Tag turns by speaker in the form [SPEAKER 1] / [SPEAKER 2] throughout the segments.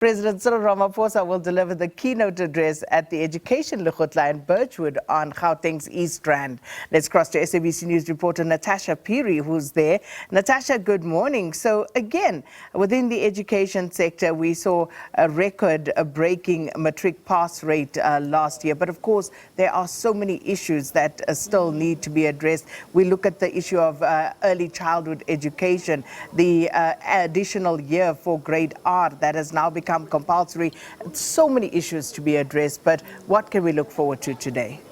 [SPEAKER 1] President Cyril Ramaphosa will deliver the keynote address at the Education Lekgotla in Birchwood on Gauteng's East Rand. Let's cross to SABC News reporter Natasha Phiri, who's there. Natasha, good morning. So again, within the education sector, we saw a record-breaking matric pass rate last year. But of course, there are so many issues that still need to be addressed. We look at the issue of early childhood education, the additional year for grade R that has now become compulsory. So many issues to be addressed, but what can we look forward to today?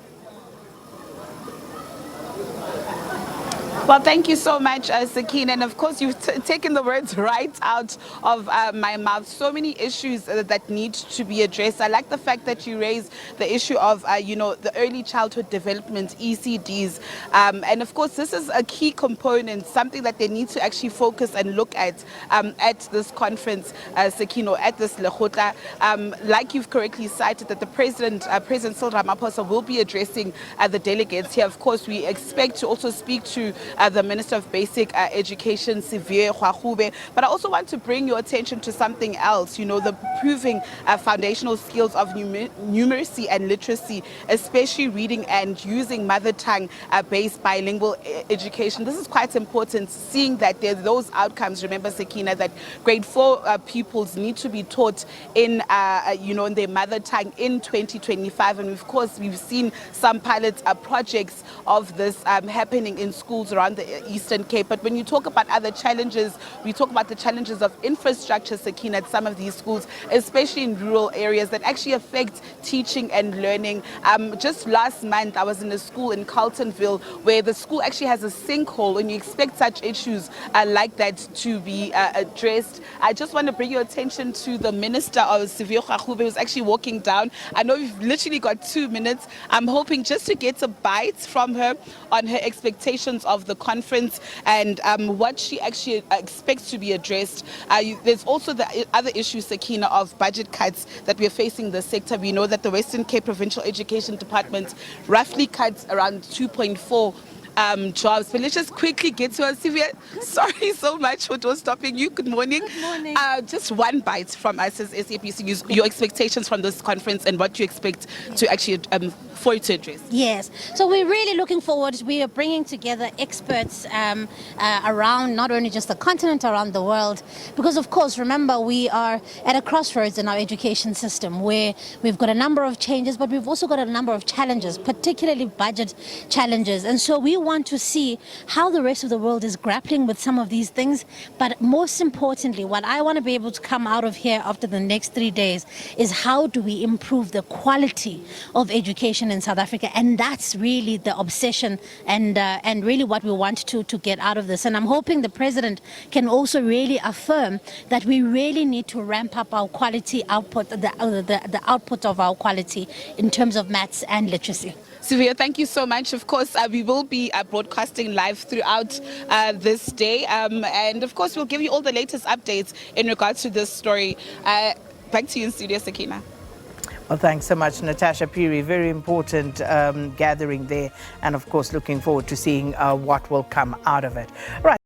[SPEAKER 2] Well, thank you so much, Sakina. And of course, you've taken the words right out of my mouth. So many issues that need to be addressed. I like the fact that you raised the issue of, the early childhood development, ECDs. And of course, this is a key component, something that they need to actually focus and look at this conference, Sakina, at this Lekgotla. Like you've correctly cited, that the President Cyril Ramaphosa will be addressing the delegates here. Of course, we expect to also speak to the Minister of Basic Education, Cyril Ramaphosa. But I also want to bring your attention to something else, the improving foundational skills of numeracy and literacy, especially reading and using mother tongue-based bilingual education. This is quite important, seeing that there's those outcomes. Remember, Sakina, that grade 4 pupils need to be taught in, in their mother tongue in 2025. And of course, we've seen some pilot projects of this happening in schools around the Eastern Cape. But when you talk about other challenges, we talk about the challenges of infrastructure, Sakina, at some of these schools, especially in rural areas that actually affect teaching and learning. Just last month, I was in a school in Carltonville where the school actually has a sinkhole, and you expect such issues like that to be addressed. I just want to bring your attention to the Minister of Cyril Ramaphosa, who's actually walking down. I know we've literally got 2 minutes. I'm hoping just to get a bite from her on her expectations of the conference and what she actually expects to be addressed. There's also the other issue, Sakina, of budget cuts that we're facing in the sector. We know that the Western Cape Provincial Education Department roughly cuts around 2.4 jobs. But let's just quickly get to us. Sylvia, sorry so much for stopping you. Good morning.
[SPEAKER 3] Good morning.
[SPEAKER 2] Just one bite from us as SABC News, your expectations from this conference and what you expect to actually for it to address.
[SPEAKER 3] Yes, so we're really looking forward. We are bringing together experts around not only just the continent, around the world, because of course, remember, we are at a crossroads in our education system where we've got a number of changes, but we've also got a number of challenges, particularly budget challenges. And so we want to see how the rest of the world is grappling with some of these things. But most importantly, what I want to be able to come out of here after the next 3 days is how do we improve the quality of education in South Africa. And that's really the obsession and really what we want to get out of this. And I'm hoping the President can also really affirm that we really need to ramp up our quality output, the output of our quality in terms of maths and literacy.
[SPEAKER 2] Sylvia, thank you so much. Of course, we will be broadcasting live throughout this day. And of course, we'll give you all the latest updates in regards to this story. Back to you in studio, Sakina.
[SPEAKER 1] Well, thanks so much, Natasha Phiri. Very important gathering there. And of course, looking forward to seeing what will come out of it. Right.